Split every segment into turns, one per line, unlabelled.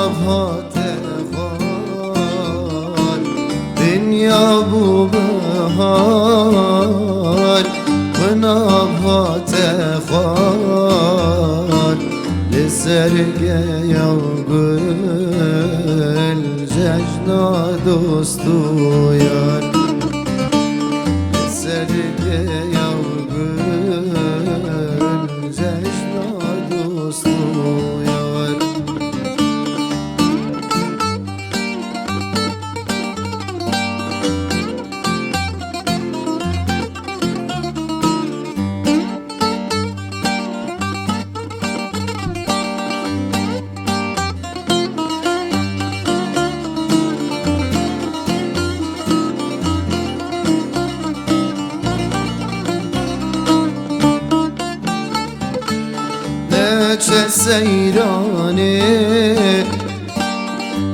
نبات خال دنیا بو بهار و نبات خال لسرگه یا گل جشنا دوستو یار لسرگه یا گل جشنا دوستو یار چه سیرانه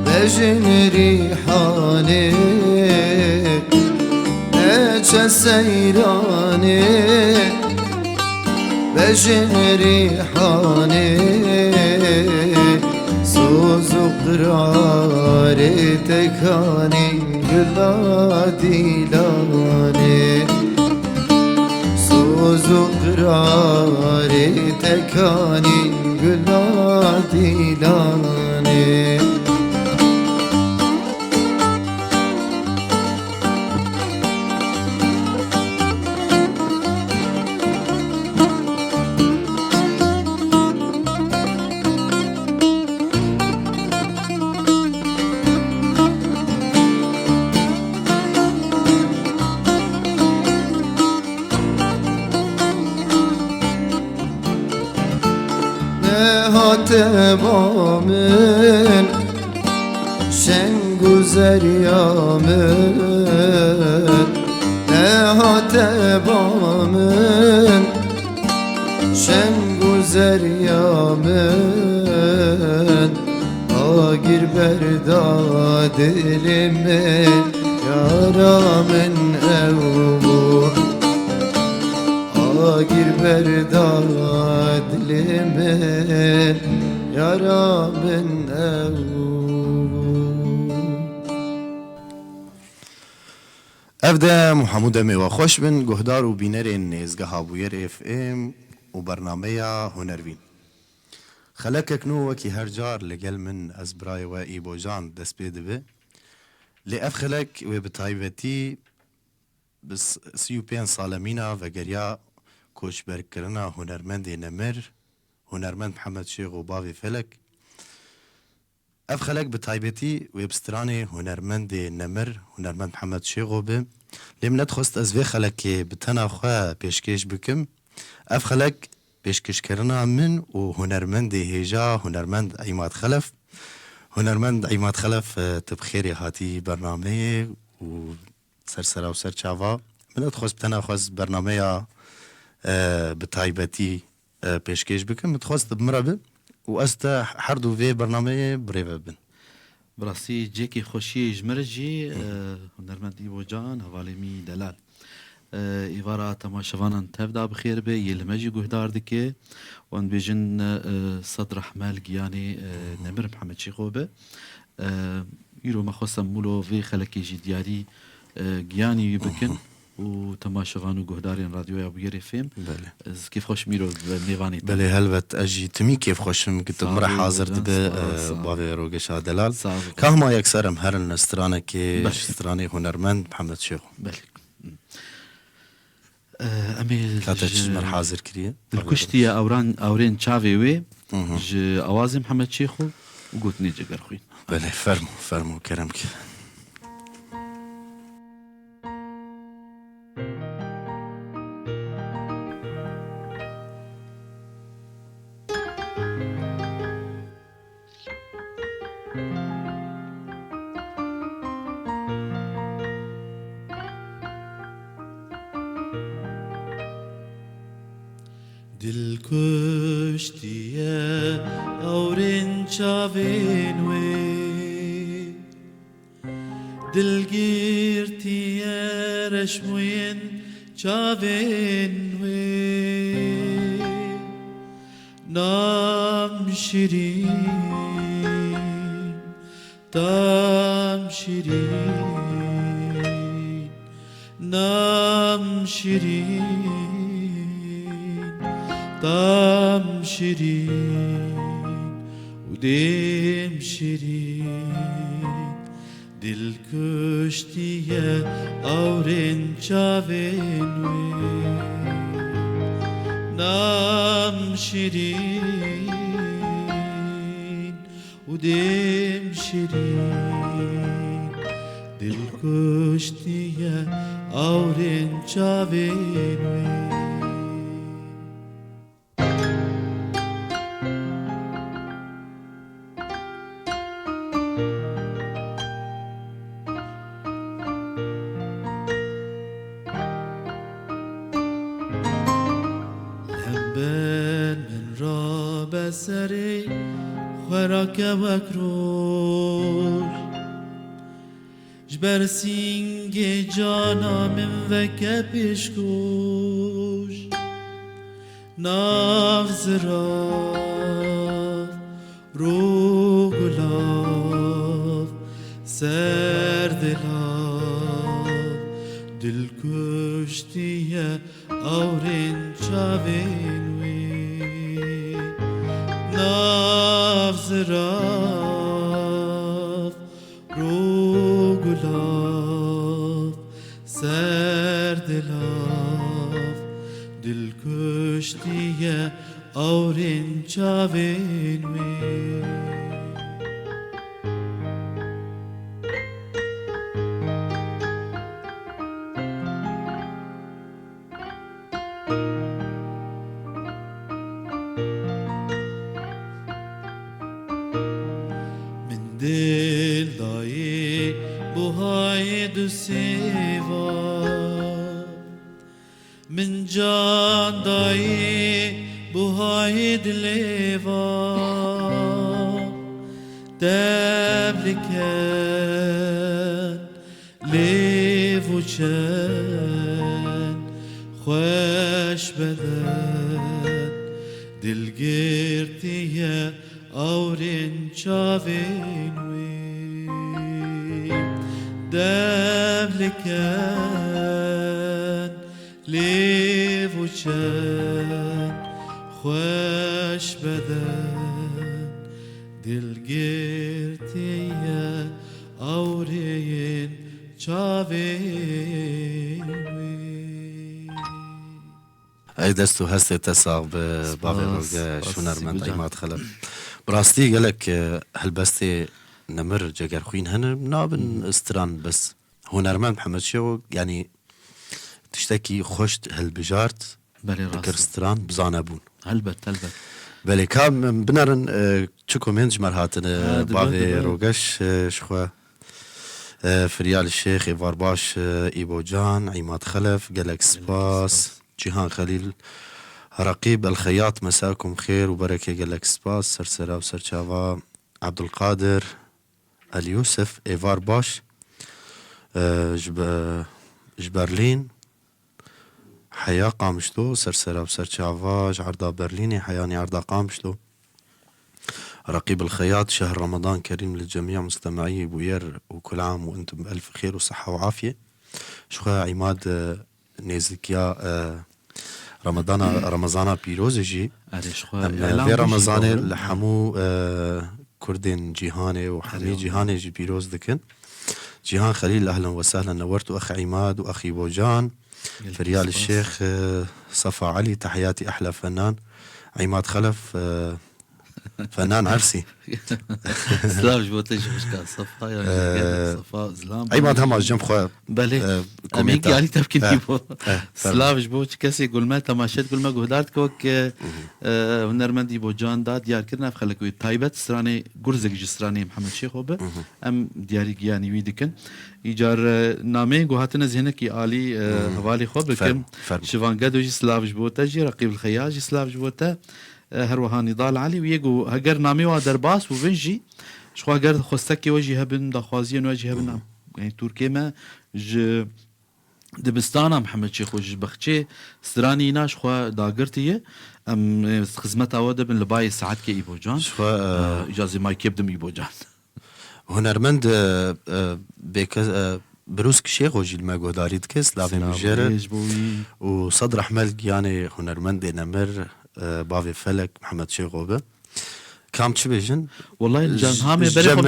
بجن ریحانه چه سیرانه بجن ریحانه سوز و قرار تکانی گلا دیلانه سوز و قرار تکانی گلا دیلانه تمامن شنگ و زریامن نه تمامن شنگ و زریامن آگیر بردا دل من یارا من او آگیر بردا دل من یارا من او
افده محمود میوا خوش بن گهدار و بینر نیزگه هابویر اف ام و برنامه هنروین خلک کنو وکی هر جار لگل من از برای و ایبو جان دست بیده به لی اف خلک و بطایبتی بس 35 سالمینا و گریا کوچبر کرنا هنرمند نمر هنرمند محمد شیخ و باوی فلک اف خلق بتایبتی و بسترانه هنرمند نمر هنرمند محمد شیخ و به لیم ندخست از وی خلق که بتنا خواه پیشکش بکم اف خلق پیشکش کرنا من و هنرمند هیجا هنرمند عیماد خلف هنرمند عیماد خلف تبخیری هاتی برنامه و سرسرا و سرچاوا من ندخست بتنا خواست برنامه بتایبتی پیشکش بکم متخواست بمرابه و استا هر دو وی برنامه بریوه بن
براسي جيكي خوشي جمرجي هنرمند إيبو جان هواليمي دلال إيفارا تماشفانا تبدا بخير بي يلمجي قهدار دكي وان بيجن صدر حمال جياني نمر محمد شيخوبه يرو مخوصا مولو في خلقي جي دياري جياني يبكن و تماشفان و گهدارین رادیوی ابویر فیم
بله
کیف خوش میرو میوانی
بله هلوت اجی تمی کیف خوشم که تمر حاضر دبه باوی روگش دلال که ما یکسرم هر نسترانه که استرانه هنرمند محمد شیخ
بله امی
کاتش مر حاضر کریه
الکشتی اورین چاوی وی ج آواز محمد شیخو و گوتنی جگر خوین
بله فرمو کرم که
دل کشتیه اورین چاوین وی دل گیرتیه رشموین چاوین وی نام شیرین تام شيرين نام شيرين تام شيرين وديم شيرين دل كشتية أورين شافين نام شيرين وديم شيرين دل كشتية أورين شافين سري خراك وكروش جبر سينجي جانا من وكا بيشكوش ناف زراف رو غلاف سر دلاف دل كشتية أورين شاوين ناف زراف رو گلاف سر دلاف دل کشتیه آورین چاوین وی دل دایی بوهای دو سیوا من جان دایی بوهای دلیوا تبلکن لیو چن خوش بدن دلگرتیه أورين شافين وين دبلكان ليفوشان خوش بدن دلگرتيا أورين شافين وين
أي دستو هسته تساق ببابي روغا شونرمند عماد خلف براستي قالك هالبستي نمر جاكر خوين هن نابن استران بس هنرمند محمد شو يعني تشتكي خشت هالبجارت ذكر استران بزانبون
هلبت
بلي كام بنرن تشكو منج مرهاتن بابي روغش شخوا فريال الشيخ إيفار باش إيبو جان عماد خلف قالك سباس جيهان خليل رقيب الخياط مساكم خير وبركة قالك سباس سرسرا وسرشافا عبد القادر اليوسف إيفار باش جبرلين حياة قامشتو سرسرا وسرشافا عرضا برليني حياني عرضا قامشتو رقيب الخياط شهر رمضان كريم للجميع مستمعي بوير وكل عام وانتم بألف خير وصحة وعافية شخوا عماد نيزكيا رمضان بيروزجي في رمضان لحمو كردين جيهاني وحمي جيهاني جي بيروز دكن جيهان خليل أهلا وسهلا نورت أخ عماد وأخي بوجان فريال الشيخ صفا علي تحياتي أحلى فنان عماد خلف فنان عرسي
سلاف جبوتي مشكا صفا يعني صفا زلام
عماد هم جنب خويا
بله اميكي علي تفكين يبو سلاف جبوت كسي قول ما تماشيت قول ما قهدارت كوك هنرمندي بو جان دا ديار كرنا خلك وي تايبت سراني غرزك جسراني محمد شيخ هوبه ام دياري يعني ويدكن ايجار نامه قهاتنا ذهنك علي حوالي خو بكم شوان قدو جي سلاف جبوتا جي رقيب الخياج جي سلاف جبوتا هروها نضال علي ويجو هجر نامي ودرباس وبنجي شو هجر خستكي وجه هبن دخوازين وجه هبن يعني تركيا ما ج دبستانا محمد شيخ وج بختشي سراني ناش خو داغرتيه ام خدمت اود بن لباي ساعات كي ابو جان
شو
اجازه ما يكبدم ابو جان
هنرمند بروس كشيخ وجيل ما قداريد كيس لافي مجرد
جبوي
وصدر أحمل يعني هنرمند نمر بافي فلك محمد شيخوبه كام تشي بيجن
والله الجام هامي بري خو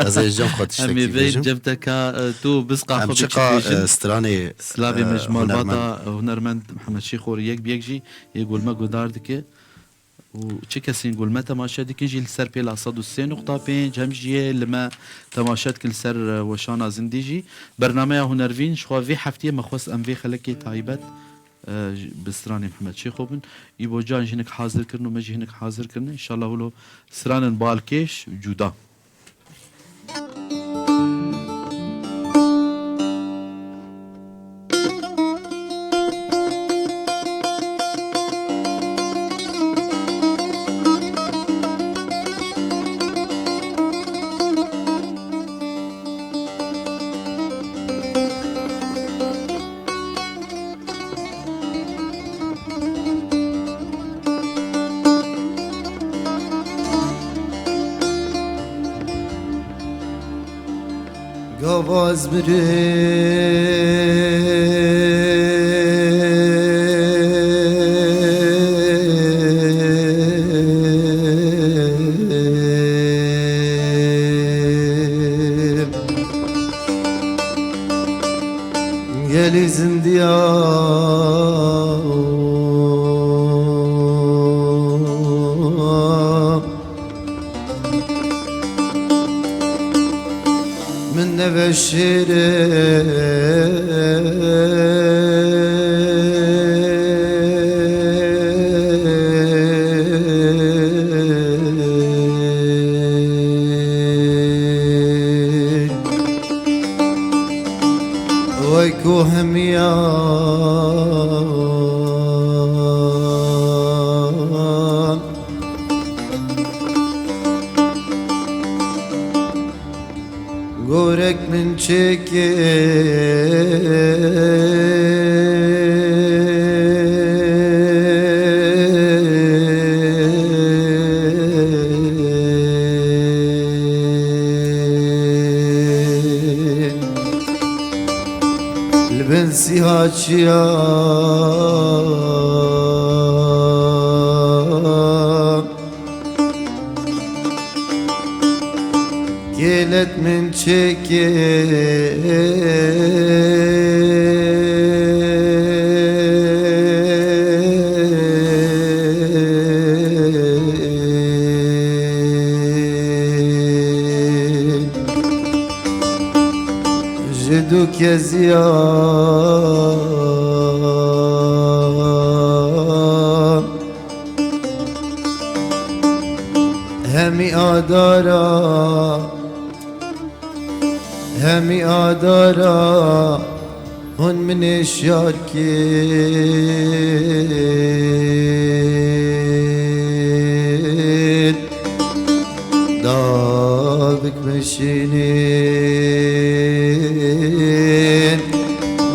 أزي الجام خد
همي
شتكي
بيت
بيجن
جبتك تو بسقا
أم
خو
شقا
بيجن
ستراني
سلافي مجمال باتا هنرمند محمد شيخور يك بيجي يقول ما قدار دكي وچه کسی نقول ما تماشا دي كنجي لسر بيلا صدو السين نقطة بين همجيه لما تماشات كل سر وشانا زنديجي برنامج هنرفين شخوا في حفتيه مخوص ام في خلكي تايبت بسراني محمد شيخوبن يبو جان هناك حاضر كرنو مجي هناك حاضر كرنو ان شاء الله ولو سران بالكيش جودا
Gavaz birim Geli zindiyan من نبشر ويكو هميان Gorek min çekin Lben sihaçyan Gelet min çekin Jidu keziyan Hemi adara همی آدارا هن من اشیار کید دابک مشینین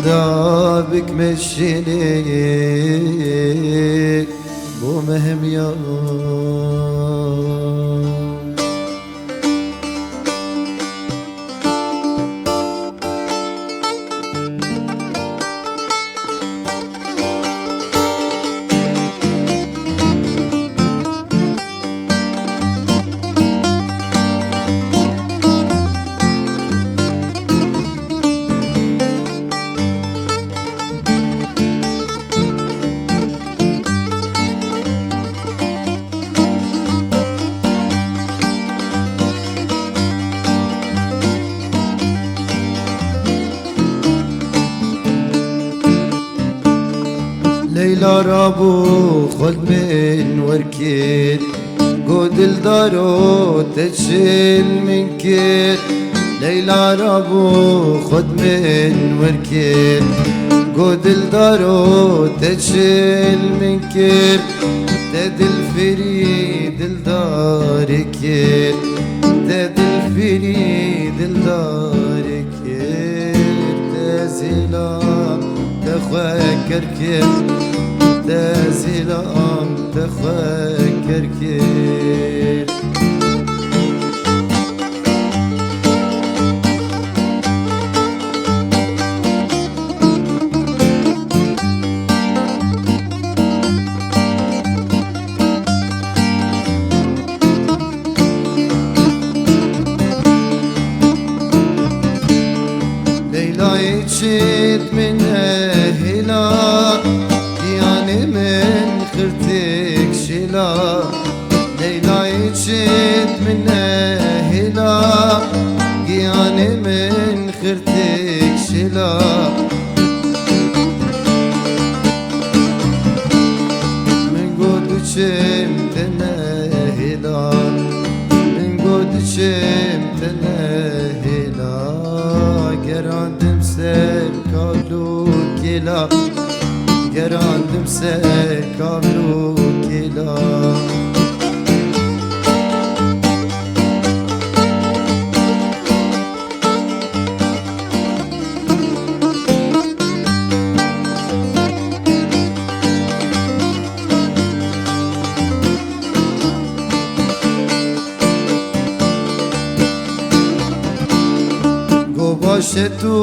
دابک مشینین بو مهمیان ليلى رابو خد من وركيت قود الدارو تشيل من كيت ليلى رابو خد من وركيت قود الدارو تشيل من كيت تد الفريد الداركيت تد الفريد الداركيت تزيلام تخوكر كيت تزيلام تخوكر كيت يشد من هلا يعني من خرتك شلا ليلى يشد من هلا يعني من خرتك شلا من قد شمت هلا من قد شمت هلا قراندم سر كابلو كلا قراندم سر كابلو كلا باش تو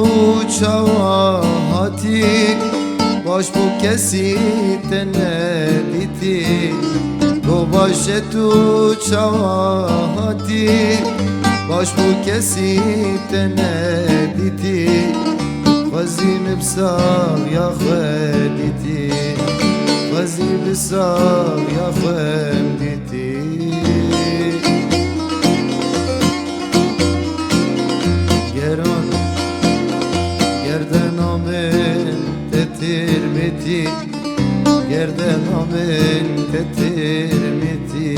چاواتی باش بو کسی تنبیتی گو باش تو چاواتی باش بو کسی تنبیتی خوزی بساق یا خدیتی خوزی بساق یا خدیتی گران گردن آمن تتر میتی گردن آمن تتر میتی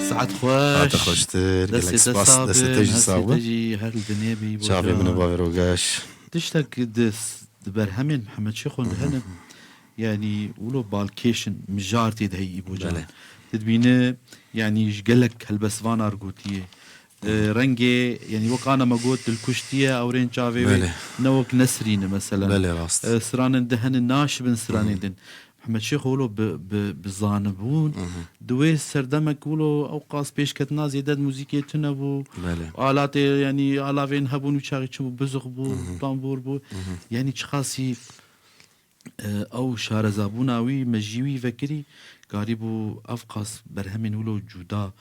ساعت خوش
خوشتر
دست
گلک سپاس
صابن
دست تجی صابن
تجي هر الدنيا بي
شافي من بابي روگاش
تشتك دس برهمين محمد شيخ هنا يعني ولو بالكيشن مجارتي دهي ابو جان
بله.
تدبينه يعني جلك هالبسفان ارجوتيه رنجي يعني وقانا ما قلت الكشتيه او رين شافي
بله.
نوك نسرين مثلا
بله راست
سران دهن الناش بن سران دن محمد شيخ ولو بزانبون دوي سردمك ولو اوقاس بيش كتنا زيادات موسيقيه تنبو
بله.
آلات يعني آلافين هبون وشاغي تشبو بزغ بو طنبور بو يعني تشخاصي او شارزابوناوي مجيوي فكري قاربو افقاس برهمين ولو جودا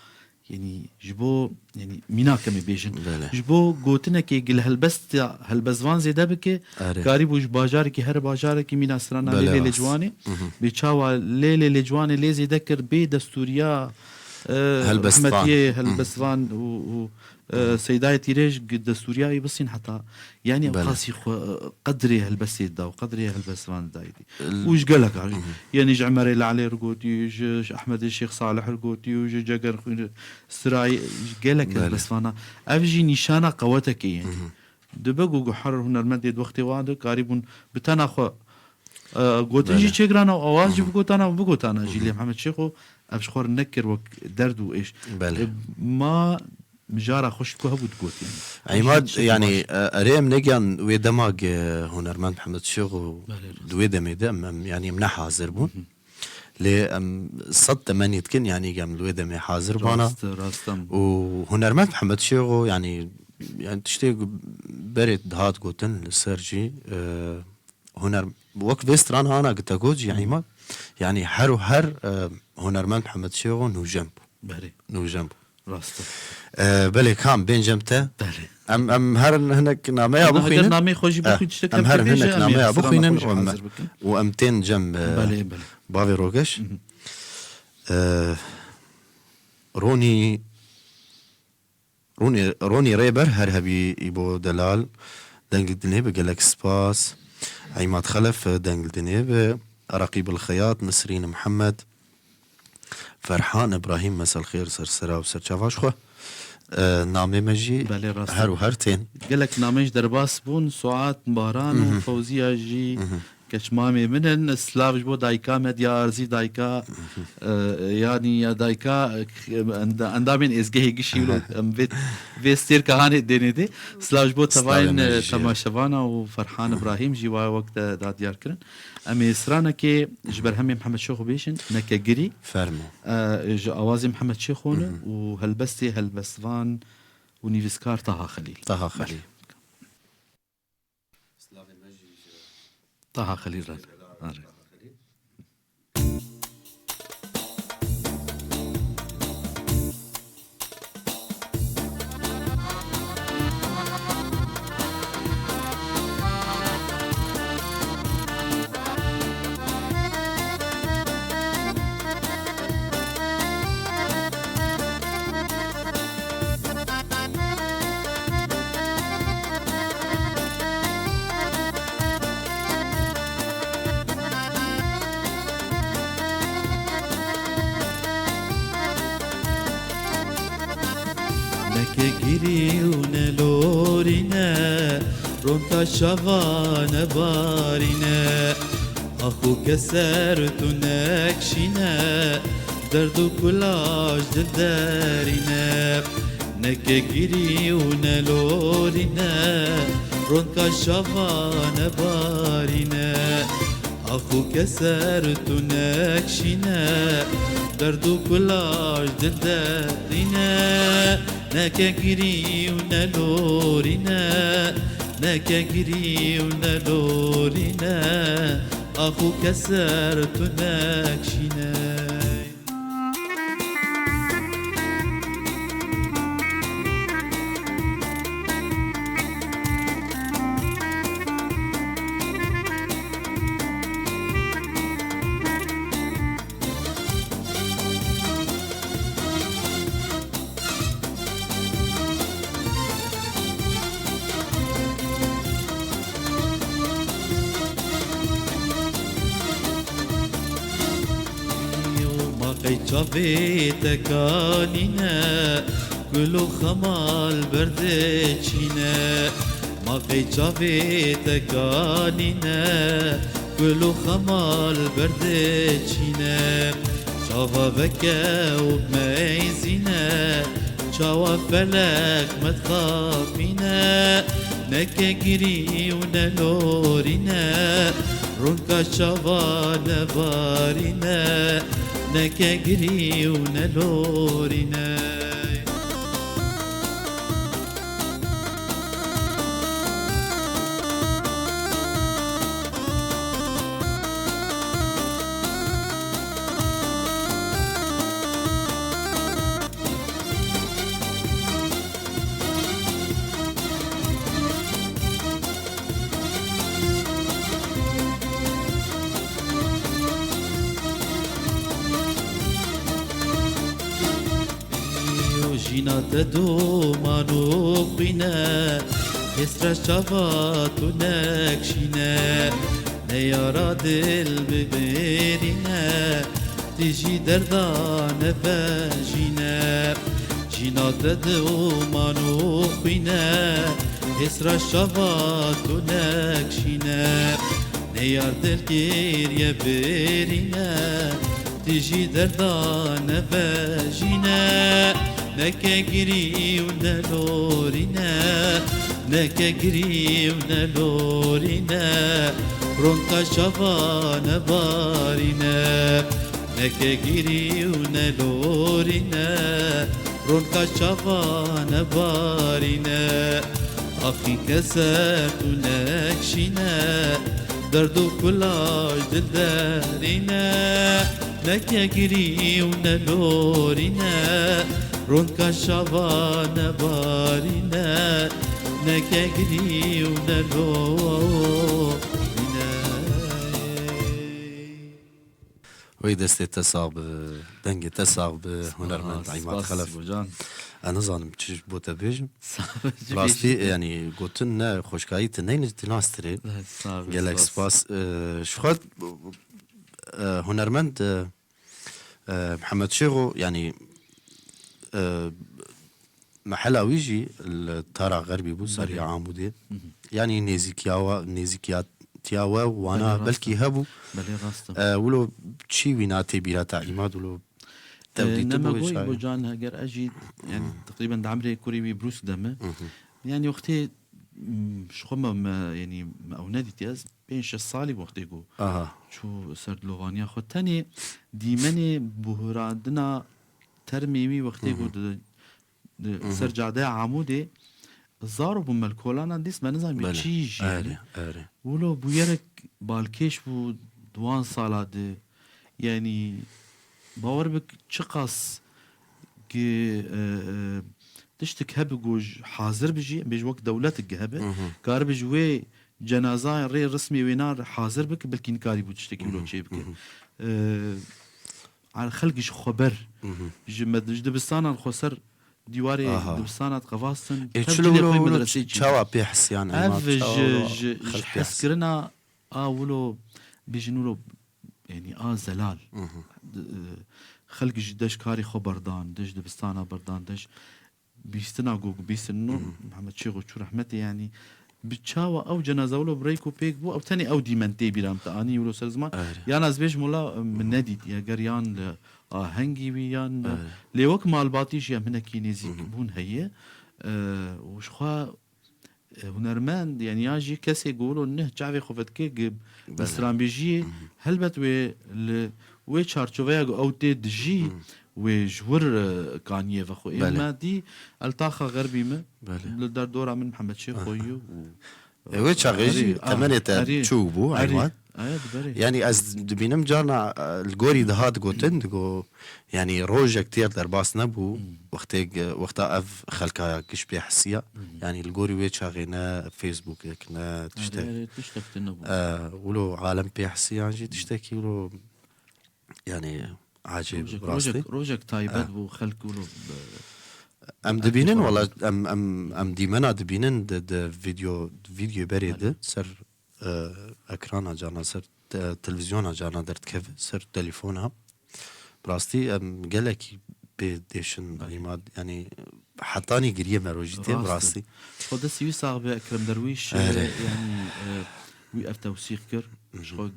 يعني جبو يعني مينا كمي بيجن
بله.
جبو قوتنا كي قل هالبزوان زيدا بك
آره.
قاربو جباجار كي هر باجار كي مينا سرانا
بله
ليلي
راست.
لجواني بيتشاوا ليلي لجواني ليزي ذكر بي دستوريا
هالبسفان.
رحمتيه هالبسفان و سيداي تيريج قد سوريا بسين حتى يعني
بله.
خاصي قدري هالبسيط دا وقدري هالبسفان دايدي وش قالك يعني جعمري لعلي رقوتي وج احمد الشيخ صالح رقوتي وج جاكر سراي قالك
بله.
هالبسفانا افجي نشانه قوتك يعني دبقوا حرر هنا المدد وقت واد قريب بتانا خو قوتنجي تشيغرانا اواز جيب قوتانا جيلي محمد شيخو ابشخور نكر وك درد وايش
بله.
ما مجارة خوش كهبود قوت يعني
عماد يعني ريم نجان ويدماج هنرمند محمد شيخ دويدم يدم يعني منح حاضر بون لي صد تمانية كن يعني جام الويدم حاضر بانا وهنرمند محمد شيخ يعني تشتي بريد هات قوتن للسرجي هنر وقت بيستران انا قلت اقول عماد يعني هر هنرمند محمد شيخ نو جنبه
راسته
بله كام بين جمته
بله
ام هر هناك نامي ابو
هر
خينن
نامي خوش بخي تشتكي
ام هر هناك نامي ابو خينن
بخي
وامتين جم
بله
بافي روغش روني ريبر هر هبي يبو دلال دنجل دنيب قالك سباس عماد خلف دنجل دنيب رقيب الخياط نسرين محمد فرحان ابراهيم مساء الخير سرسرا وسر شافاش خو نامي مجي هر وهرتين
قالك ناميش درباس بون سعاد باران وفوزية جي كشمامي من سلاف جبو دايكا مديا ارزي دايكا يعني يا دايكا اندامين ازگهي گشيلو بيت فيستير كهاني ديني دي سلاف جبو تباين تماشبانا وفرحان ابراهيم جي وقت داد يار كرن امي سرانا كي جبر همي محمد شيخو بيشن نكا جري
فرمو
اوازي محمد شيخون وهلبستي هلبسفان ونيفسكار طه خليل طه خليل نكيري ونلورينا رونتا شافانا بارينا أخو كسرت نكشينا دردو كلاش دلدارينا نكيري ونلورينا رونتا شافانا بارينا أخو كسرت نكشينا دردو كلاش دلدارينا نكاكري ونلورينا نكاكري ونلورينا أخو كسرت نكشينا قيتشافي تكانينا كلو خمال بردشينا ما قيتشافي تكانينا كلو خمال بردشينا شافا بكا وبميزينا شاوا فلك ما تخافينا نكاكري ونلورينا رونكا شافا نبارينا نكاكري ونلورينا جينا تدو ما نوقنا يسرى الشفات ونكشينا نيارا دل ببيرنا تجي دردان فاجينا جينا تدو ما نوقنا يسرى الشفات ونكشينا نيار دل كير يبيرنا تجي دردان فاجينا نكاكري ونلورينا نكاكري ونلورينا رونتا شافانا بارينا نكاكري ونلورينا رونتا شافانا بارينا أخي كسرت ونكشينا دردو كلاش دلدارينا نكاكري ونلورينا رونكا شافانا بارينا نكاكري ونلورينا
وی دستی تصاب دنگ تصاب هنرمند عماد خلف انا زانم چش بوتا بیجم راستی یعنی گوتن نه خوشکایی تنین تناستری گلک سپاس شخوت هنرمند محمد شيغو يعني محل ويجي التارع غربي بو سريع عامودي يعني نيزيكيات تياوا وانا بلكي هبو ولو تشي ويناتي بيراتا عماد ولو
نما قوي بوجان هاجر اجي يعني تقريبا دعمري كوري بروس دمه يعني وقتي شخم يعني او نادي تياز بين شصالي وقتي جو شو سرد لوغانيا خو تاني ديمني بهرادنا ترميمي وقتي جو سرجعده عمودي زارو بملكولانا ديس ما نزام بتشيج يعني ولو بويرك بالكيش بو دوان صالاد يعني باور بك تشقص كي تشتك هب جوج حاضر بيجي وقت دولتك هبه كار بجوي جنازة ري رسمي وينار حاضر بك بلكين كاري بتشتكي ولو شيء بك على خلقش خبر جمد دبستان الخسر ديواري دبستانات قفاصن
تشلو مدرسة تشاوا بيحس يعني
افج حس كرنا ولو بيجنولو يعني زلال خلق جدش كاري خو بردان دش دبستانا بردان دش بيستنا جوج بيستنو محمد شيخ وشو رحمتي يعني بتشاوى او جنازه ولو بريكو بيك بو او تاني او ديمنتي بيرام تاني ولو سرزمان يا ناس بيش مولا من نادي يا جريان هنجي ويان لوك مال باطيش يا منك كينيزي بون هي وشخوا هنرمند يعني ياجي كسي يقولوا انه جافي خفت كي بسران بيجي هلبت وي تشارتشوفيا او تدجي وجور كانيه فخو اما دي التاخا غربي ما لدار دورا من محمد شيخ خويو
ويتش غيجي ثمانية تشوبو عيوان يعني از دبينم جانا الجوري دهات جوتن دغو يعني روجا كتير درباس نبو وقتا اف خلكا كش بيحسيا يعني الجوري ويتش غينا فيسبوك كنا تشتكي ولو عالم بيحسيا جي تشتكي ولو يعني عاجب راستي
روجك تايبات بو خلق ولو
ام دبينن ولا ام ديمنا دبينن د فيديو بريد سر اكرانا جانا سر تلفزيونا جانا درت كيف سر تليفونها براستي ام قالك بديشن يعني حطاني قريه مروجتي براستي
خد سي صاحب اكرم درويش يعني وي اف توثيق كر شوق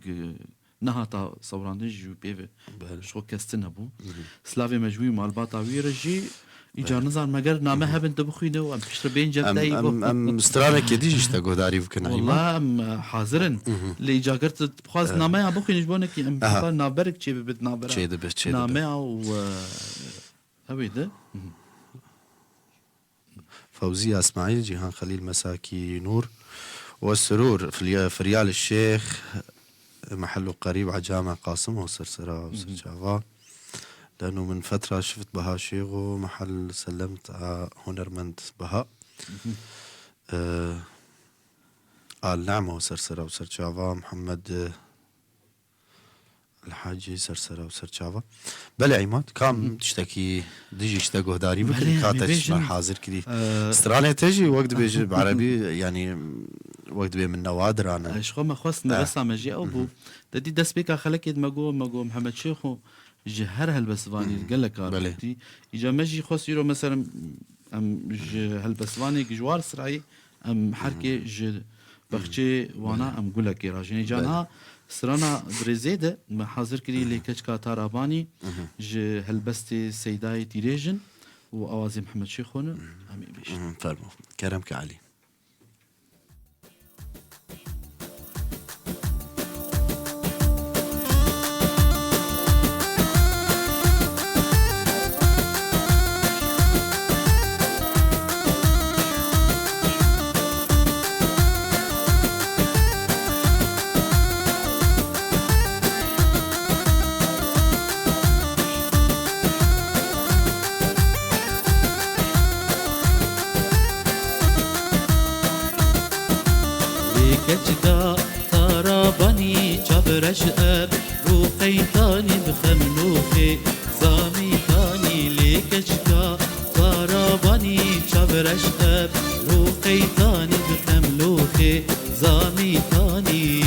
نهاتا صوراندج بيف شو كاستن ابو سلافي مجوي مال باطاوي رجي يجار نظر مگر نامه هبن تبخينه وام بشتر بين جبتاي
ام استرانه كديش اشتغو داري وكنا
والله ام حاضرن اللي جاكرت بخاز نامه بخين جبونك ام بخال نابرك تشي ببد نابرك
تشي دبت
نامه و هويده
فوزية اسماعيل جيهان خليل مساكي نور والسرور في ريال الشيخ محله قريب على جامع قاسم وسرسرة وسرجافا لأنه من فترة شفت بها شيغو محل سلمت على هنرمند بها قال نعمة وسرسرة وسرجافا محمد الحاجي سرسرة وسرجافا بلا عماد كام تشتكي ديجي اشتاقو داري بكري كاتش حاضر كدي استراليا تجي وقت بيجي بعربي يعني وقت بي من نوادر انا
شخو ما خصنا بس عم جي او بو ددي دس بيك خلك ماغو محمد شيخو جهر هالبسفاني قال لك عرفتي اجا مجي خص يرو مثلا ام هالبسفاني جوار سرعي ام حركه ج بختي وانا ام قول لك راجني جانا سرانا بريزيده ما حاضر كري لي كشكا تاراباني ج هالبستي سيداي تيريجن واوازي محمد شيخون امي بيش
فرمو كرمك علي
كجدا ترابني جبرش اب روقيتاني بخملوخي زاميتاني لكجدا ترابني جبرش اب روقيتاني بخملوخي زاميتاني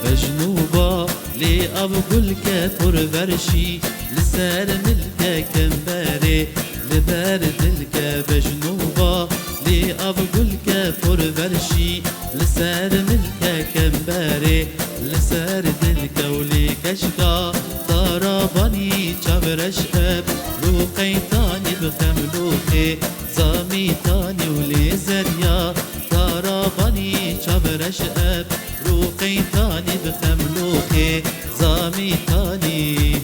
بجنوبا لي أبقول كفر برشي لسار ملكا كمباري لبارد الكا بجنوبا لي أبقول كفر برشي لسار ملكا كمباري لسار دلكا ولي كشكا ضربني جبرش اب روقيتاني بخملوخي زاميتاني ولي زريا ضربني جبرش اب روقيتاني بخملوخي زاميتاني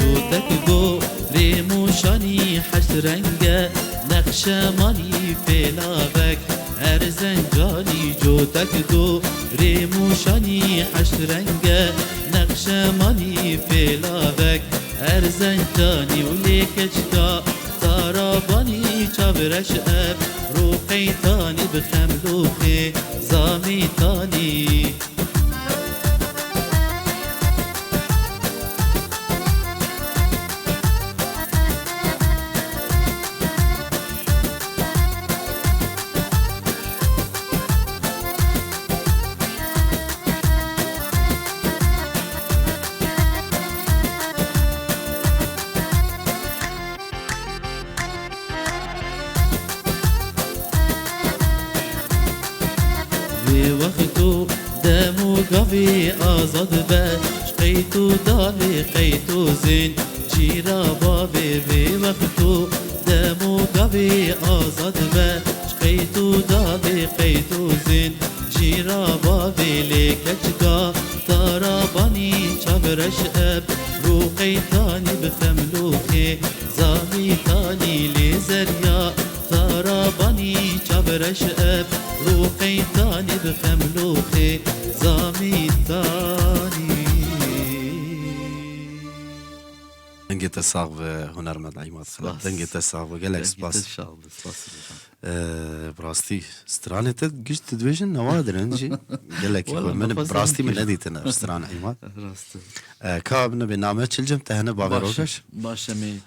جودك جو ريموشاني حشرنجة نقشماني في لابك ارزنجاني جودك دو ريموشاني حشرنجة نقشماني في لابك ارزنجانی و لیکچکا تارابانی چاورش اب روحی تانی بخملوخی زامی تانی في وقتو دمو قوي آزاد به شقيتو داوي قيتو زين جيرا بابي في وقتو دمو قوي آزاد به شقيتو داوي قيتو زين جيرا بابي ليكچكا تاراباني چابرش اب روحي تاني بخملوخي زامي تاني لزريا تاراباني چابرش اب روحي تاني بخملوخي زامي تاني
دنگت الصاغ هنرمند عماد خلال دنگت الصاغ قالك سباس براستي سترانة قشت تدويجن نوادر انجي قال لك من براستي من اديتنا سترانة عماد كابنا بنعمة الجم تهنا بابا روكش
باشا مي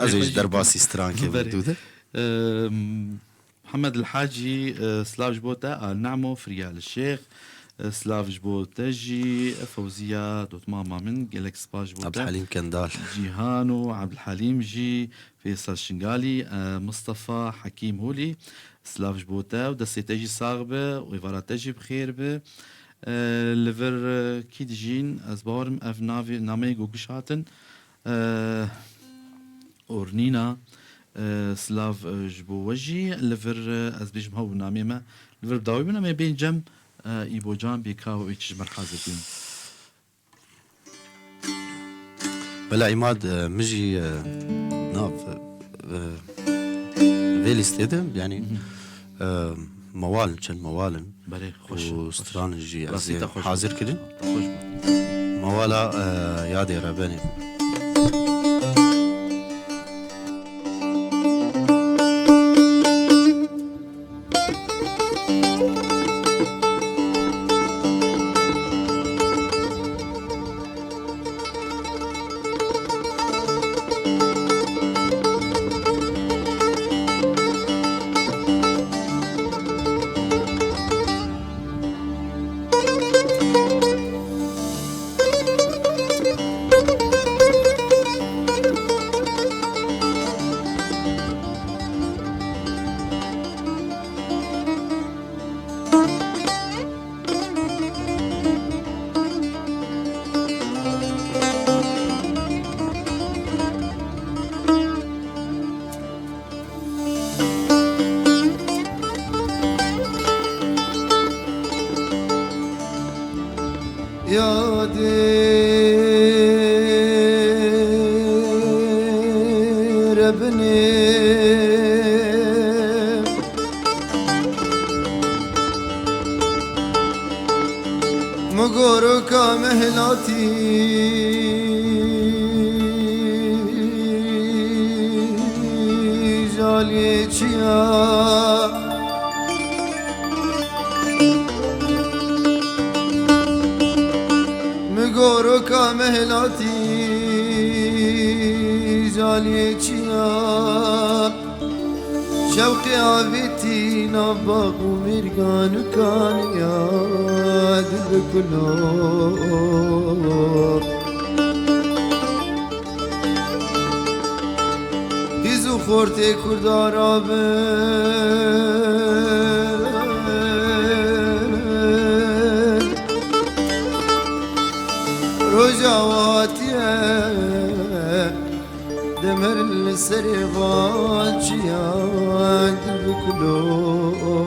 ازيج درباسي ستران كيف دوده
محمد الحاجي سلاف جبوتا نعمو فريال الشيخ سلاف جبوتا جي فوزية دوت ماما من جالكس باج جبوتا
عبد الحليم كندال
جيهانو عبد الحليم جي فيصل شنغالي مصطفى حكيم هولي سلاف جبوتا ودسي تجي صاغبة ويفارا تجي بخير به لفر كيد جين أزبارم أف نامي قوقش هاتن أورنينا سلاف جبو وجي لفر از بيجم هاو نامي ما لفر بداوي بنا ما بين جم ايبو جان بيكاو ايش مرحازتين
بلا عماد مجي ناف فيلي ستيدم يعني موال كان موالن
بري خوش
وسترانجي
راسي
حاضر كده
خوش
موالا يادي رباني
يا دير ابني مقورك مهلاتي جاليتشيا مقورك مهلاتي جاليتشيا شوقي عبيتي نبغ ومرقان كان ياد بكلور هزو خورتي كردار رجواتي دمر السريغات جياد بكلور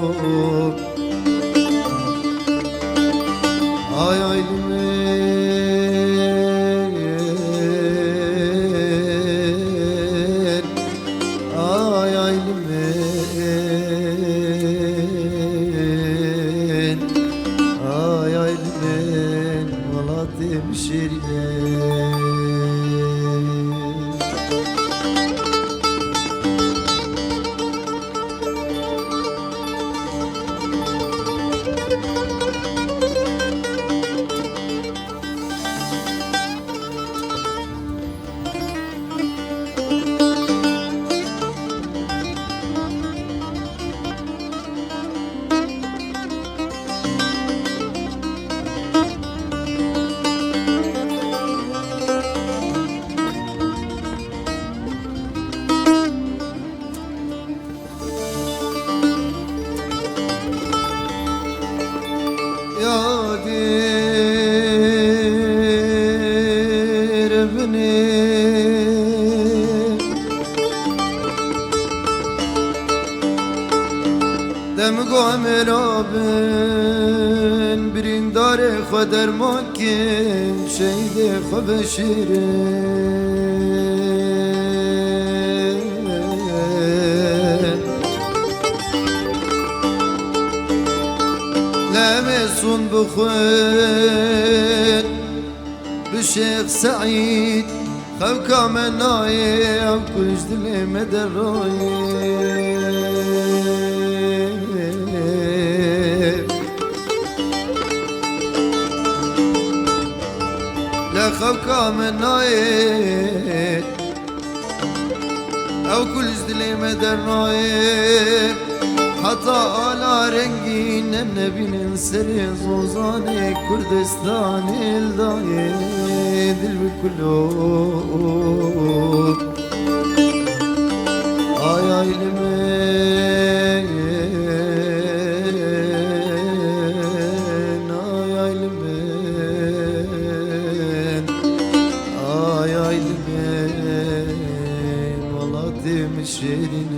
آي آي لمن آي آي لمن آي آي لمن والله تمشي دم گوامرابن بریندار خود درمان کن شهید خود بشیرن لمسون بخوت بشيخ سعيد خوكا مناي او كلش دلي مدراي لا خوكا مناي او كلش دلي مدراي حتى على رنگين النبي ننسر زوزاني كردستان الداي دل بكله آي آي لمن آي آي لمن آي آي لمن والله تمشيرين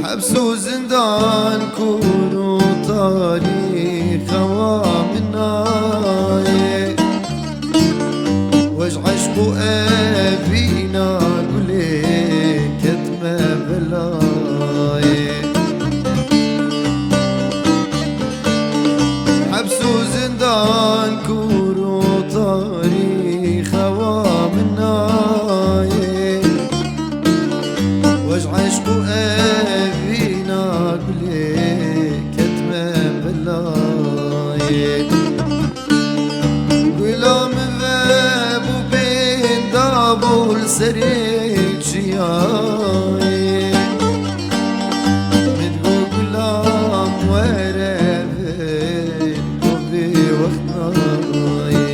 حبس وزندان كونوا تاريخ وامناي واش عشقوا أبينا قولي كتمة بلاي حبس وزندان كونوا تاريخ وامناي واش عشقوا أبينا قولي كتمة بلاي قلام ذاب وبين دابول سريج شياي متقو قلام ورابين وفي وقتناي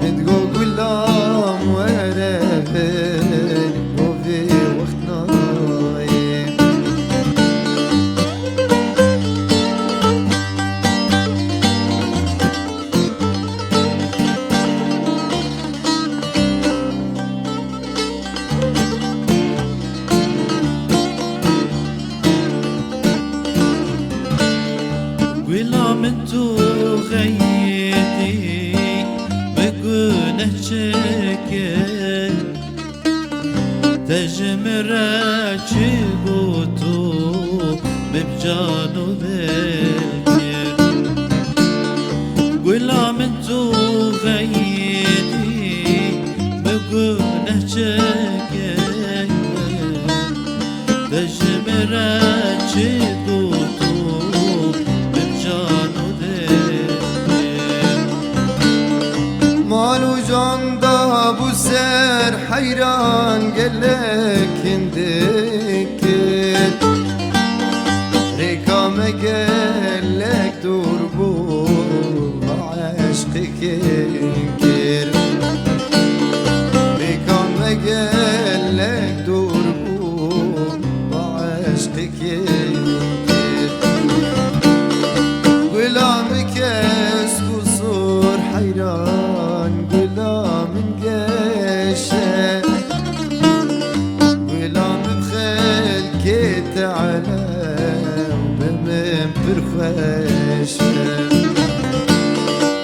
متقو قلام ورابين وفي وقتناي
ولا من تو غيتي بقول شكل تجمر شبوتو ببجانو ذكر ولا من تو غيتي بقول شكل تجمر شبوتو
مالو جان دا بو سر حيران قلك هندك ريكا ما قلك دور بو عشقك ينكر ريكا ما قلك دور بو عشقك ينكر غلامك اسكو صور حيران غلام قشه غلام بخلك تعالى وبمن برخشه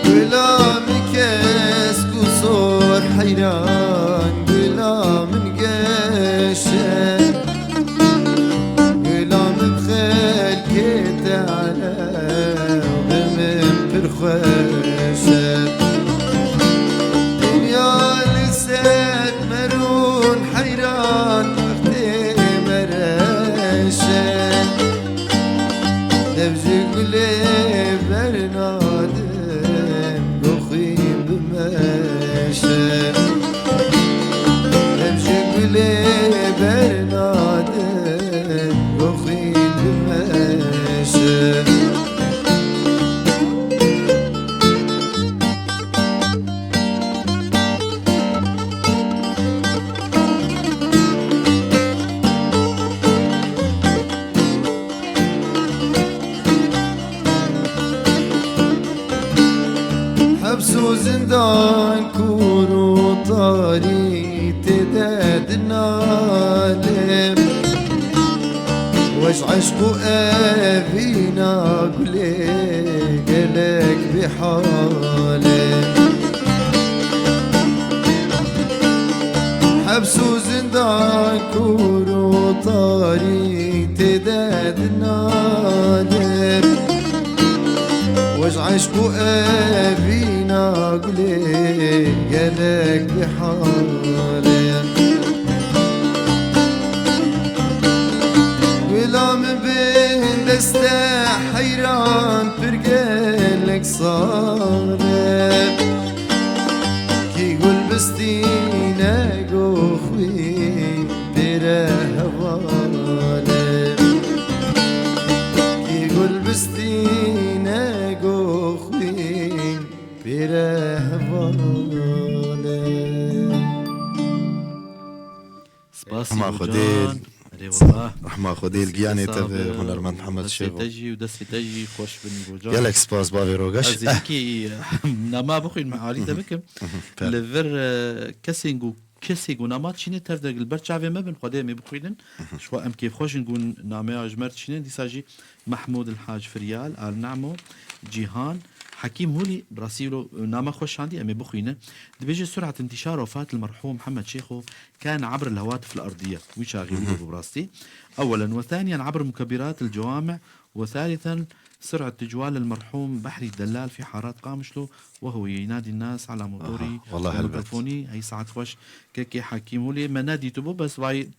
غلامك اسكو صور حيران غلام قشه غلام بخلك تعالى وبمن برخشه دنيا لسات مرون حيران وقتي مرشان نبجي قولي برنادم قخيم بمشان طاري تداد نالم واش عشقو أبينا قولي قالك بحالم حبس وزندان كورو طاري تداد نالم واش عشقو أبينا قولي قالك بحالم ولا من بين دسته حيران فرقالك صالم كي قول بستينا قوخوي بره هوالم كي قول بستينا قوخوي بره هوالم
سپاس
رحمة
إيبو
خديل.
جان. أري والله
رحمة خودی الگیانی تب هنرمند محمد شیخو
تجي ودست تجي خوش بن إيبو جان
گلک سپاس باوی روگش
أزيكي نما بخوين معالي دبكم لفر كسينغو نما تشيني تفدر البر شعبي ما بن قدامي بخوينن شو ام كيف خوش نقول نامي اجمر تشيني دي ساجي محمود الحاج فريال آل نعمو جيهان حكيم هولي براسيلو نامه خوش عندي أمي بخينة دبيجي سرعة انتشار وفاة المرحوم محمد شيخو كان عبر الهواتف الأرضية ويشاغي براستي أولا وثانيا عبر مكبرات الجوامع وثالثا سرعة تجوال المرحوم بحري الدلال في حارات قامشلو وهو ينادي الناس على موتوري
والله هلبت.
وميكروفوني هي ساعة خوش كيكي حكيم هولي ما نادي تبو بس واي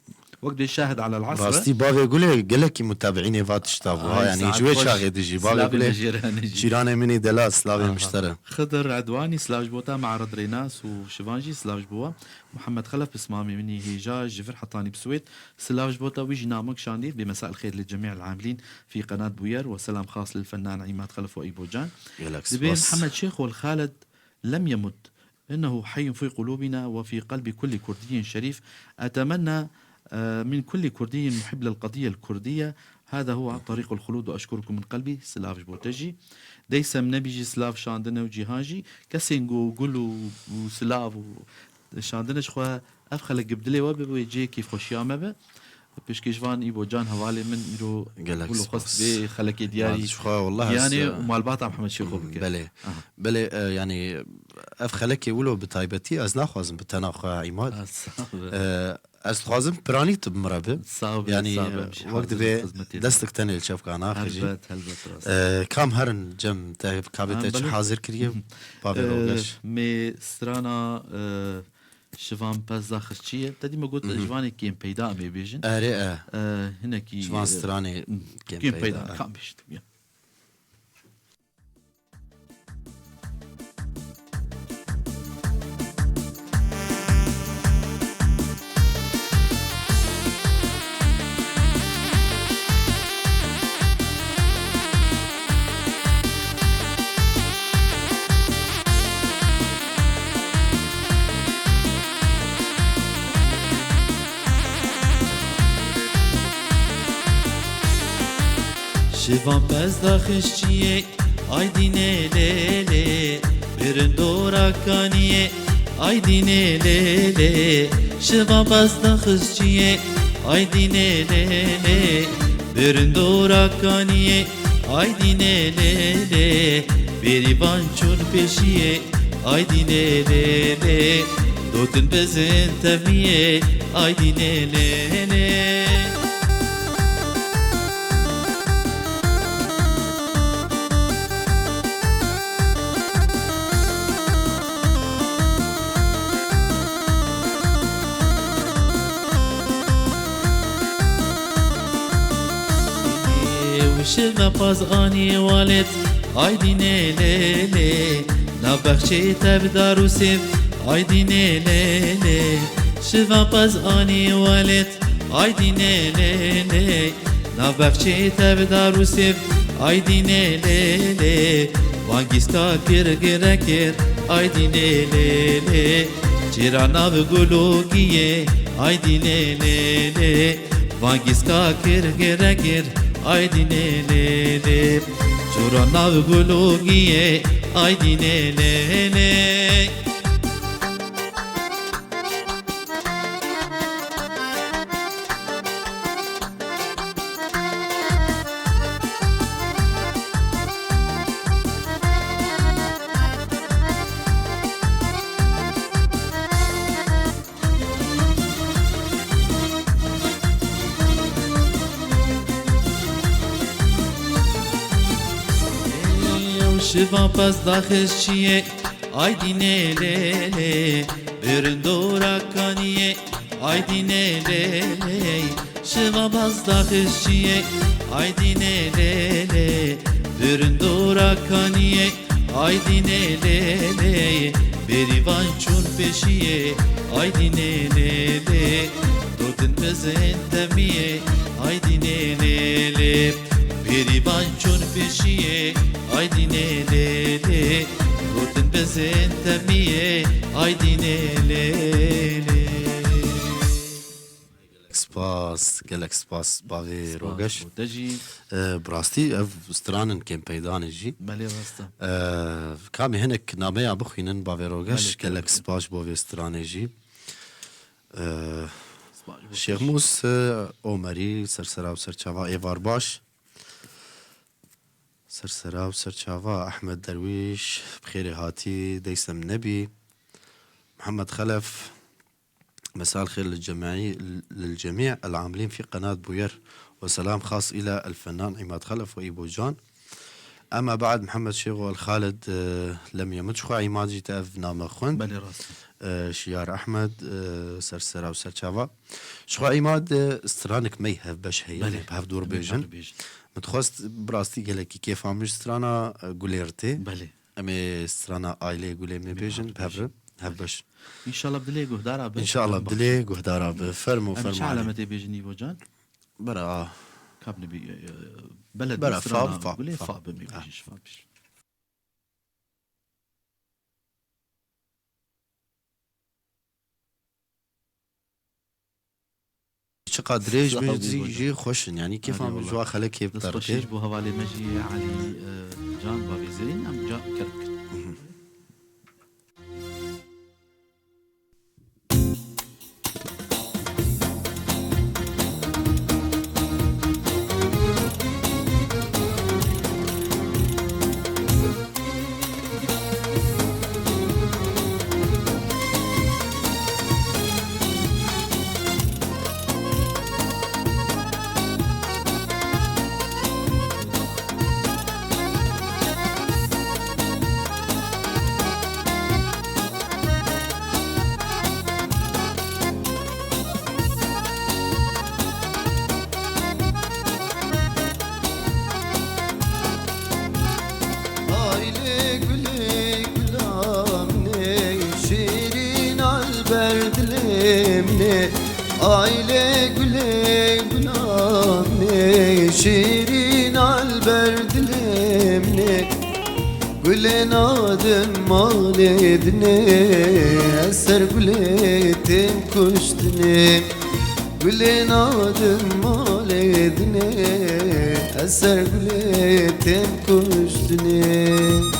وقت الشاهد على العصر
راستی باوی گله گلکی متابعین وات شتابوها
هاي
يعني
ساعات
جوي
خوش.
شاغي دجي باوی
سلافي
گله
الجيراني جي.
شيران مني دلا سلاوي المشترى
خضر عدواني سلاج بوتا معرض ريناس وشيفانجي سلاج بوا محمد خلف بسمامي مني هيجاج جفر حطاني بسويت سلاج بوتا ويجي نامك شاندي بمساء الخير للجميع العاملين في قناة بوير وسلام خاص للفنان عماد خلف وإيبو جان
گلک
دبين
سپاس
محمد شيخ والخالد لم يمت إنه حي في قلوبنا وفي قلب كل كردي شريف أتمنى من كل كردي محب للقضية الكردية هذا هو طريق الخلود وأشكركم من قلبي سلاف بوتجي ديسم نبيجي سلاف شاندنا وجيهاجي كسينجو وقلو وسلاف شاندنا شخوا أفخل قبدلي وبي جي كيف خوشيامة به بيشكيشفان إيبو جان هوالي من إيرو
قالك
قولوا
سباس.
خص بي خلكي دياري
شخوا والله
يعني ومالباطة محمد شيخو بك
بله بله يعني اف خلکی ولو بتایبتی از نخوازم بتناخ عماد از خوازم پرانیت بمرابه
صعب
يعني وقت به دستك تاني الشاف كان آخر
هلبت راس
كام هرن جم تايب كابتش
بله.
حاضر كريه بابي روغش
مي سترانا شفان باز داخل چیه تدی ما قلت جوانی کیم پیدا می بیجن
اري
هنا کی
شوان ستراني
کیم پیدا کام بیشت
شوان پس داخش چیه آی دینه لیله برن دورا کانیه آی دینه لیله شوان پس داخش چیه آی دینه لیله برن دورا کانیه آی دینه لیله بریبان چون پیشیه آی دینه لیله دوتن بزن تبیه آی دینه لیله وشما باز آنی والد آیدینه لیله نبخشی تبدار و سیب آیدینه لیله شما باز آنی والد آیدینه لیله نبخشی تبدار و سیب آیدینه لیله وانگیستا گر گر آیدینه لیله چیرانا و گلوگیه آیدینه لیله وانگیستا گر ay dinelele Çorana gulugiye ay dinelele شفا پس داخش چیه آیدینه لیلی برندورا کانیه آیدینه لیلی شفا پس داخش چیه آیدینه لیلی برندورا کانیه آیدینه لیلی بریوان چون پیشیه آیدینه لیلی دوتن بزن تمیه آیدینه لیلی بریوان چون پیشیه آیدینه لیلی دوتن بزن تمیه آیدینه لیلی
سپاس گلک سپاس باغی روگش
دجی
براستی اف سترانن کم پیدانه جی
بله راسته
کامی هنک نامه یا بخوینن باغی روگش
بله،
گلک سپاس باوی سترانه جی
سپاس
شیخ موس عمری سرسرا و سرچاوا ایوار باش سرسرا و سرچاوا احمد درویش بخير هاتي ديسم نبي محمد خلف مساء الخير للجميع العاملين في قناة بوير وسلام خاص إلى الفنان عماد خلف وإيبو جان. أما بعد محمد شيخو الخالد لم يمت شخو عماد جيتاف نام خوند
بله راسته
شيار أحمد سرسرا وسرچاوا شخو عماد استرانك ميهف باش هي
بله
بهف دور بيجن متخواست براستي قالك كيف عمش استرانا قوليرتي
بله
أمي استرانا آيلي قولي مي بيجن بهف باش
ان شاء الله بدلي قهدارا
ان شاء الله بدلي قهدارا بفرمو
مش
فرمو
علامة
علي.
بيجني وجان
برا
كاب نبي بلد
برا
مصر
فاب
أنا
فاب
بقول إيه
فاب.
فاب ما بيجيش فاب
چقدر دريج
صحابي
بيجي
بوجان.
جي خوشن يعني كيف
علي
عم
والله.
جوا خلك كيف
بس خوشيش
تركي
بو هوالي مجي علي جان بابي زين ام جا كرك
Aile güle gülamne şirin alberd lemne Aile güle gülamne şirin alberd lemne Gülen adım mal edine eser gületim kuştine Gülen adım mal edine eser gületim kuştine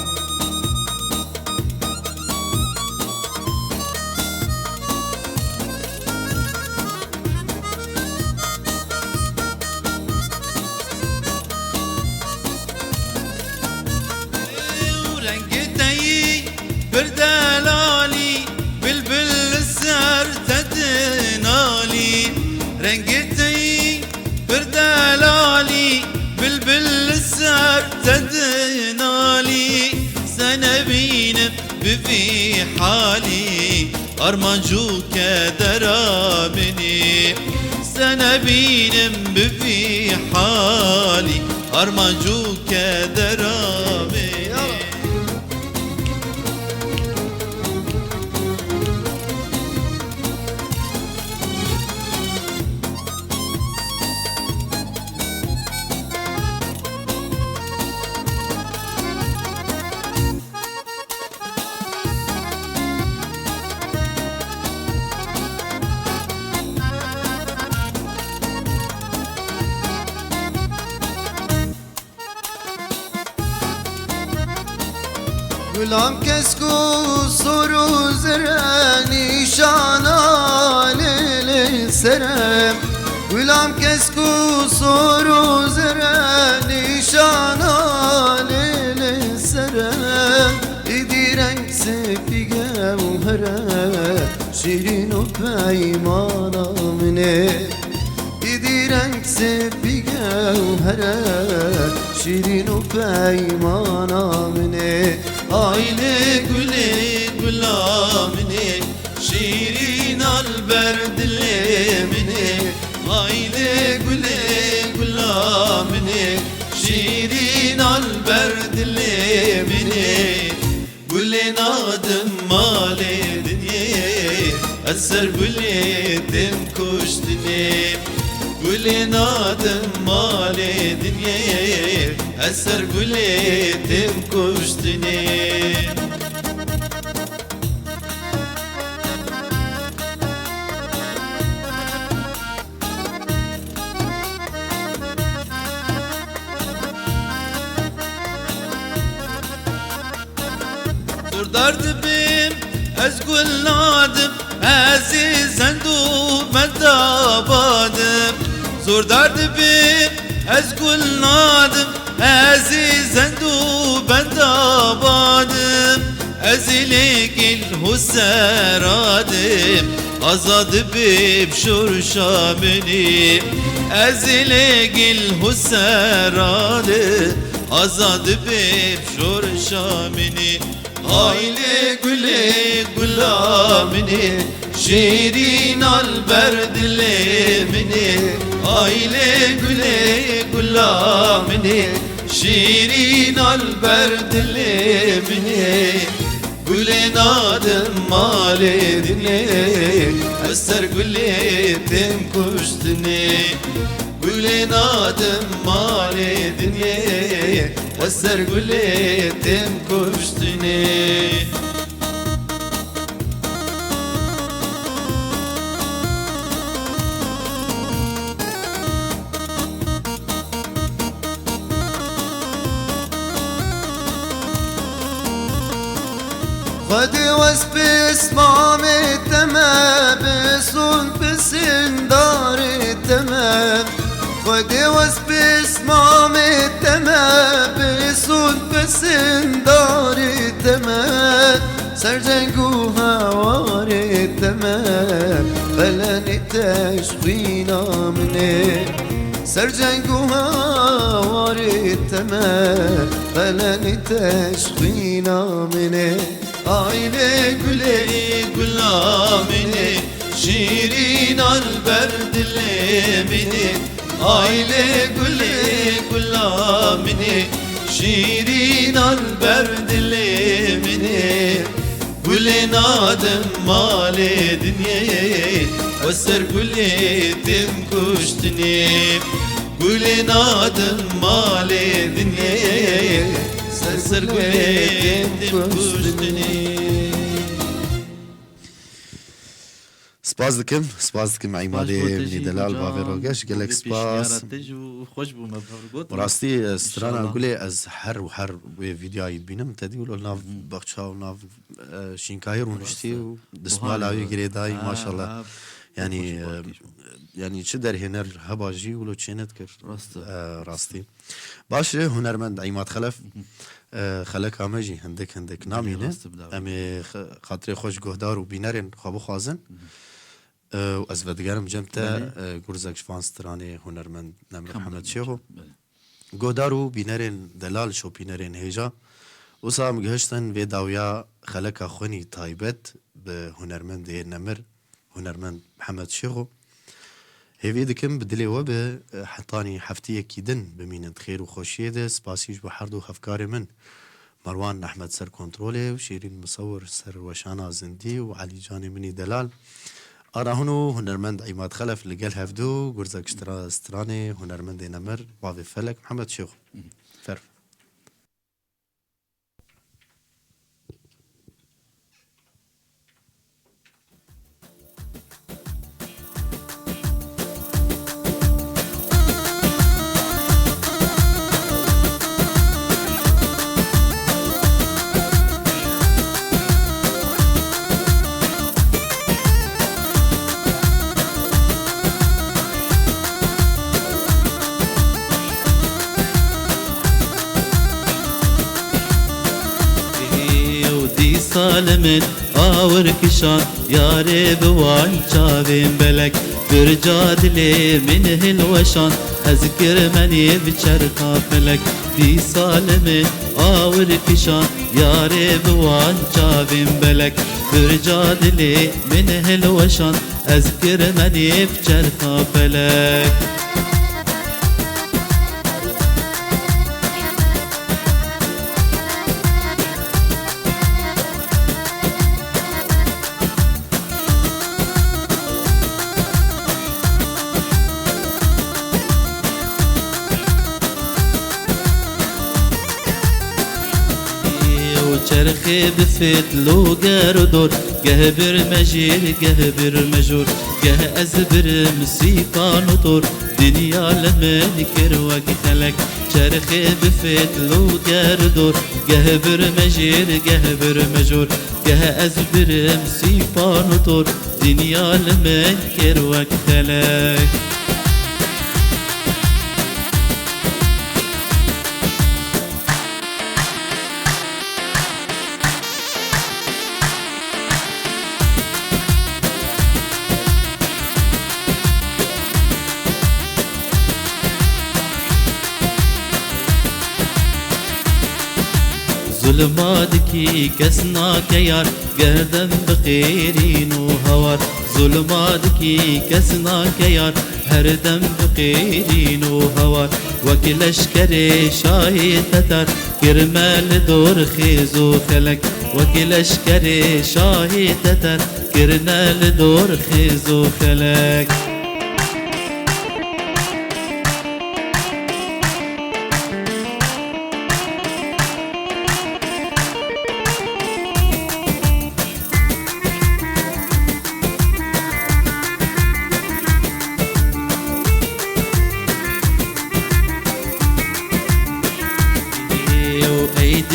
ورنقتي بردلالي بلبل السر تدنالي رنقتي بردلالي بلبل السر تدنالي سنبين بفي حالي أرمانجوك درامني سنبين بفي حالي أرمانجوك درامني
Gülam kesku soru zere nişana lele serem Gülam kesku soru zere nişana lele serem İdirenk sepige umhere şirin o peymana mine İdirenk sepige umhere شیرین و پیمانا منه
Aile güle gülamine Şirin alber dilemine Aile güle gülamine Şirin alber dilemine Gülen adım maledine Eser güledim kuştine Gülen adım maledine Eser güledim kuştine Dardı bim ez gülladım Azizen du medabadım Zor dardı bim ez gülladım Azizen du medabadım Ezile gil husseradım Azadı bim şurşamini Ezile gil husseradım Azadı bim şurşamini Aile güle gülamini Şirin alber dilemini Aile güle gülamini Şirin alber dilemini Gülen adım maledine Eser güledim kuştine Gülen adım maledine Eser güledim kuştine
خدي واسب اسمام التمام بصون بسن دار التمام خدي واسب اسمام التمام بصون بسن دار التمام سرجنگو هوار التمام فلن تشوينا منه سرجنگو هوار التمام فلن تشوينا منه
Aile güle gülamine Şirin alber dilemini Aile güle gülamine Şirin alber dilemini Gülen adım maledine Eser güledim kuştine Gülen adım maledine Eser güledim kuştine
سپاس دکم عیماده منی دلال باوی روگش گلک سپاس
خوش بوم
راستی استرانا گلی از هر و هر ویدیویی بینم تدی ولو ناف بخشا و ناف شینکایر ونشتی و دسمال آوی گریدای ماشاءالله yani چه در هنر هباجی ولو چینت کرد راستی باشه هنرمند عیماد خلف خلک آمجی هندک نامینه امی خاطر خوش گهدار و بینرین خواب خوازن و از ودگرم جمتا گرزک شفانسترانه هنرمند نمر محمد شیخو گهدار و بینرین دلال شو بینرین هیجا و سام گهشتن و داویا خلک خونی تایبت به هنرمند نمر هنرمند محمد شیخو هیوی دکم بدلی و به حطانی هفته کیدن بمینند خیر و خوشیه ده سپاسیش به هر دو هفکار من مروان احمد سر کنتروله و شیرین مصور سر وشانا زندی و علی جان منی دلال آراهنو هنرمند عیماد خلف لگل هفدو گرزک استرانه هنرمند نمر واوی فلک محمد شیخ فرف
سالمن آور کشان یاره بوان چاوین بلک برجادلی من هلوشان از کرمنی بچرخا فلک دی سالمن آور کشان یاره بوان چاویم بلک برجادلی من هلوشان از کرمنی بچرخا فلک چرخي بفت لو قردور قهبر مجير قهبر مجور قه أزبر مسيقى نطور دنيا لمن كروك خلق چرخي بفت لو قردور قهبر مجير قهبر مجور قه أزبر مسيقى نطور دنيا لمن كروك خلق ظلماتكي كسناك يار قردم بخيرين وهوار ظلماتكي كسناك يار هردم بخيرين وهوار وكل اشكري شاهي تتر كرمال دور خيزو خلق وكل اشكري شاهي تتر كرمال دور خيزو خلق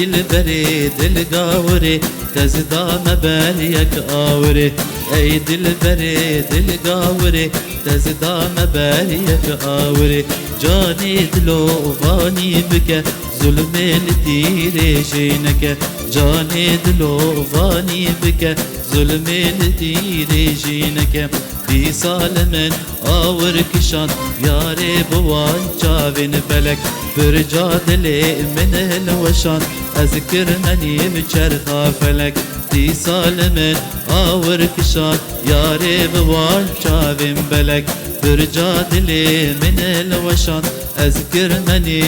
دل بري دل قاوري تزدا مباليك آوري اي دل بري دل قاوري تزدا مباليك آوري جاني دلو فاني بك ظلم لتيري جينك جاني دلو فاني بك ظلم لتيري جينك في سالمن آور كشان ياري بوان چاوين بلك برجادلي من الوشان أذكر مني بچرخا فلك دي سالمن آور كشان ياري بوان چاوين بلك برجادلي من الوشان أذكر مني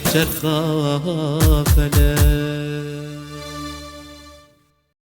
بچرخا فلك